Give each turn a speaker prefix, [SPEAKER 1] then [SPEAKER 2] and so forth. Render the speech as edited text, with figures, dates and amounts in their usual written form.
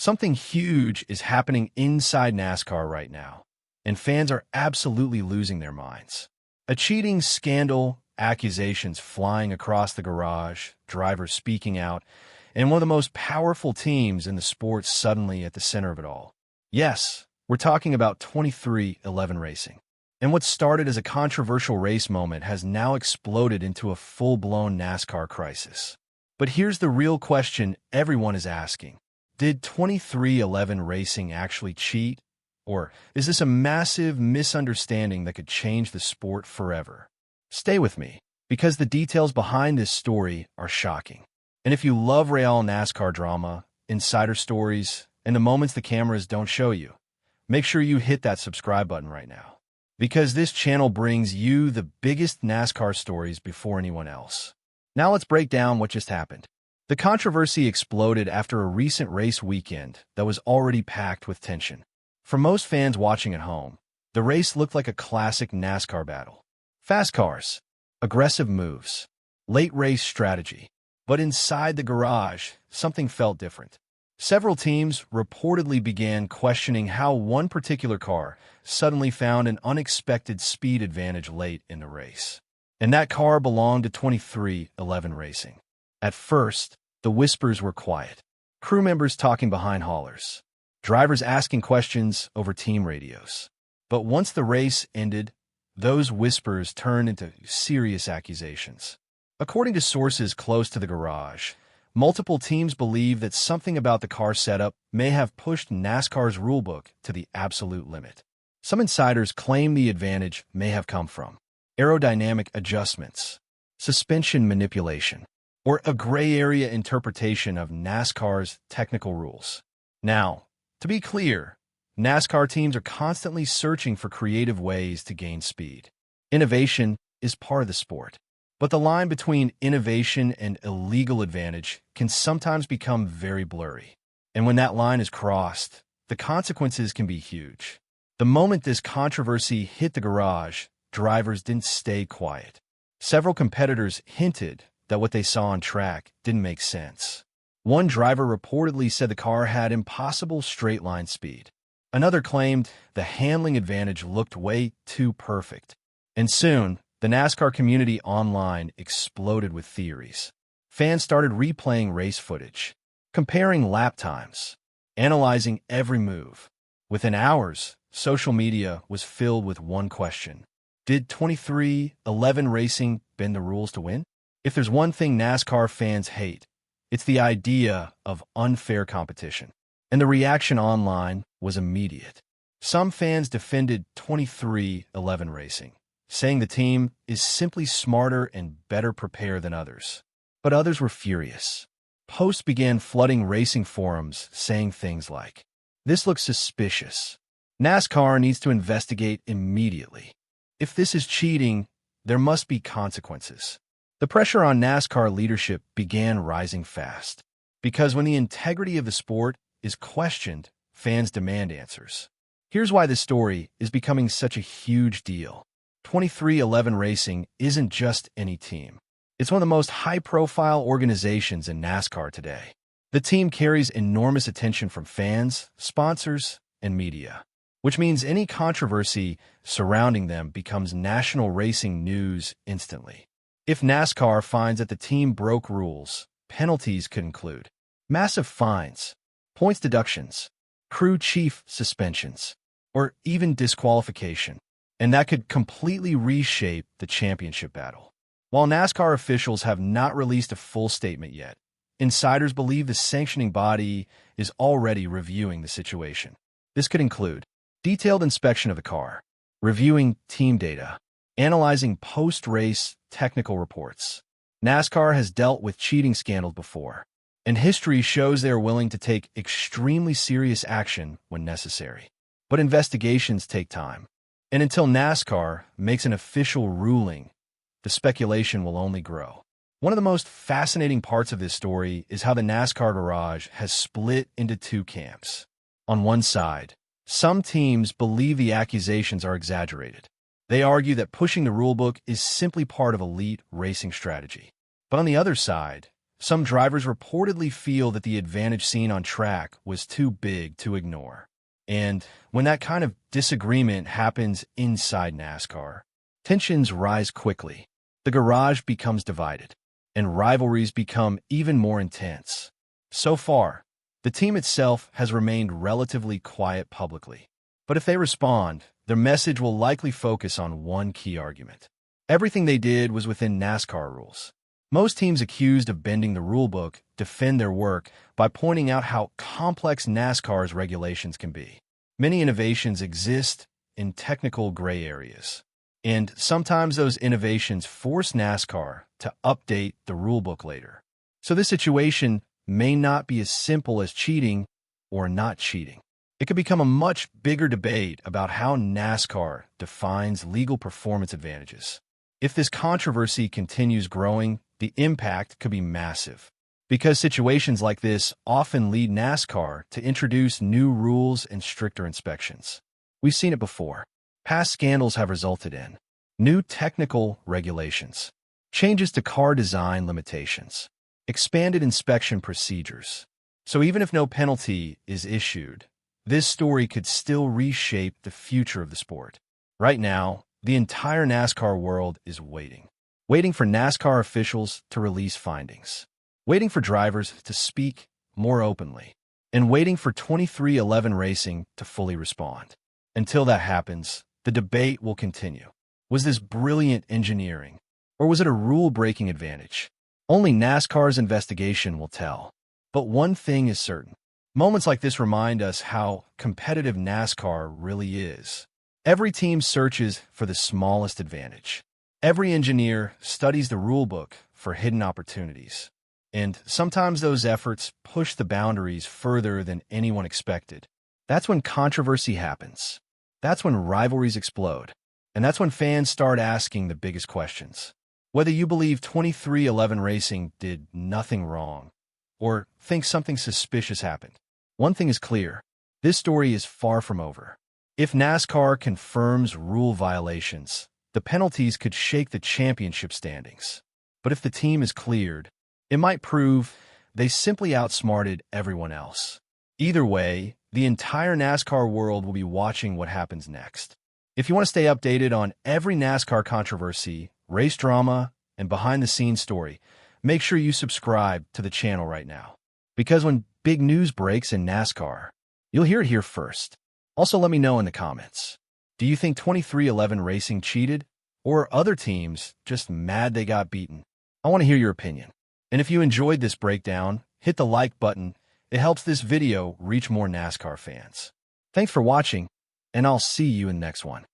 [SPEAKER 1] Something huge is happening inside NASCAR right now, and fans are absolutely losing their minds. A cheating scandal, accusations flying across the garage, drivers speaking out, and one of the most powerful teams in the sport suddenly at the center of it all. Yes, we're talking about 23XI Racing. And what started as a controversial race moment has now exploded into a full-blown NASCAR crisis. But here's the real question everyone is asking. Did 23XI Racing actually cheat? Or is this a massive misunderstanding that could change the sport forever? Stay with me, because the details behind this story are shocking. And if you love real NASCAR drama, insider stories, and the moments the cameras don't show you, make sure you hit that subscribe button right now. Because this channel brings you the biggest NASCAR stories before anyone else. Now let's break down what just happened. The controversy exploded after a recent race weekend that was already packed with tension. For most fans watching at home, the race looked like a classic NASCAR battle. Fast cars, aggressive moves, late race strategy. But inside the garage, something felt different. Several teams reportedly began questioning how one particular car suddenly found an unexpected speed advantage late in the race. And that car belonged to 23XI Racing. At first, the whispers were quiet. Crew members talking behind haulers. Drivers asking questions over team radios. But once the race ended, those whispers turned into serious accusations. According to sources close to the garage, multiple teams believe that something about the car setup may have pushed NASCAR's rulebook to the absolute limit. Some insiders claim the advantage may have come from aerodynamic adjustments, suspension manipulation, or a gray area interpretation of NASCAR's technical rules. Now, to be clear, NASCAR teams are constantly searching for creative ways to gain speed. Innovation is part of the sport. But the line between innovation and illegal advantage can sometimes become very blurry. And when that line is crossed, the consequences can be huge. The moment this controversy hit the garage, drivers didn't stay quiet. Several competitors hinted that what they saw on track didn't make sense. One driver reportedly said the car had impossible straight-line speed. Another claimed the handling advantage looked way too perfect. And soon, the NASCAR community online exploded with theories. Fans started replaying race footage, comparing lap times, analyzing every move. Within hours, social media was filled with one question. Did 23XI Racing bend the rules to win? If there's one thing NASCAR fans hate, it's the idea of unfair competition. And the reaction online was immediate. Some fans defended 23XI Racing, saying the team is simply smarter and better prepared than others. But others were furious. Posts began flooding racing forums saying things like, "This looks suspicious. NASCAR needs to investigate immediately. If this is cheating, there must be consequences." The pressure on NASCAR leadership began rising fast. Because when the integrity of the sport is questioned, fans demand answers. Here's why this story is becoming such a huge deal. 23XI Racing isn't just any team. It's one of the most high-profile organizations in NASCAR today. The team carries enormous attention from fans, sponsors, and media, which means any controversy surrounding them becomes national racing news instantly. If NASCAR finds that the team broke rules, penalties could include massive fines, points deductions, crew chief suspensions, or even disqualification. And that could completely reshape the championship battle. While NASCAR officials have not released a full statement yet, insiders believe the sanctioning body is already reviewing the situation. This could include detailed inspection of the car, reviewing team data, analyzing post-race technical reports. NASCAR has dealt with cheating scandals before, and history shows they are willing to take extremely serious action when necessary. But investigations take time. And until NASCAR makes an official ruling, the speculation will only grow. One of the most fascinating parts of this story is how the NASCAR garage has split into two camps. On one side, some teams believe the accusations are exaggerated. They argue that pushing the rulebook is simply part of elite racing strategy. But on the other side, Some drivers reportedly feel that the advantage seen on track was too big to ignore. And when that kind of disagreement happens inside NASCAR, tensions rise quickly. The garage becomes divided, and rivalries become even more intense. So far, the team itself has remained relatively quiet publicly. But if they respond, their message will likely focus on one key argument. Everything they did was within NASCAR rules. Most teams accused of bending the rulebook defend their work by pointing out how complex NASCAR's regulations can be. Many innovations exist in technical gray areas, and sometimes those innovations force NASCAR to update the rulebook later. So this situation may not be as simple as cheating or not cheating. It could become a much bigger debate about how NASCAR defines legal performance advantages. If this controversy continues growing, the impact could be massive, because situations like this often lead NASCAR to introduce new rules and stricter inspections. We've seen it before. Past scandals have resulted in new technical regulations, changes to car design limitations, expanded inspection procedures. So even if no penalty is issued, this story could still reshape the future of the sport. Right now, the entire NASCAR world is waiting for NASCAR officials to release findings, waiting for drivers to speak more openly, and waiting for 23XI Racing to fully respond. Until that happens, the debate will continue. Was this brilliant engineering, or was it a rule-breaking advantage? Only NASCAR's investigation will tell. But one thing is certain. Moments like this remind us how competitive NASCAR really is. Every team searches for the smallest advantage. Every engineer studies the rulebook for hidden opportunities. And sometimes those efforts push the boundaries further than anyone expected. That's when controversy happens. That's when rivalries explode. And that's when fans start asking the biggest questions. Whether you believe 23XI Racing did nothing wrong, or think something suspicious happened, one thing is clear. This story is far from over. If NASCAR confirms rule violations, the penalties could shake the championship standings. But if the team is cleared, it might prove they simply outsmarted everyone else. Either way, the entire NASCAR world will be watching what happens next. If you want to stay updated on every NASCAR controversy, race drama, and behind-the-scenes story, make sure you subscribe to the channel right now. Because when big news breaks in NASCAR, you'll hear it here first. Also, let me know in the comments. Do you think 23XI Racing cheated? Or are other teams just mad they got beaten? I want to hear your opinion. And if you enjoyed this breakdown, hit the like button. It helps this video reach more NASCAR fans. Thanks for watching, and I'll see you in the next one.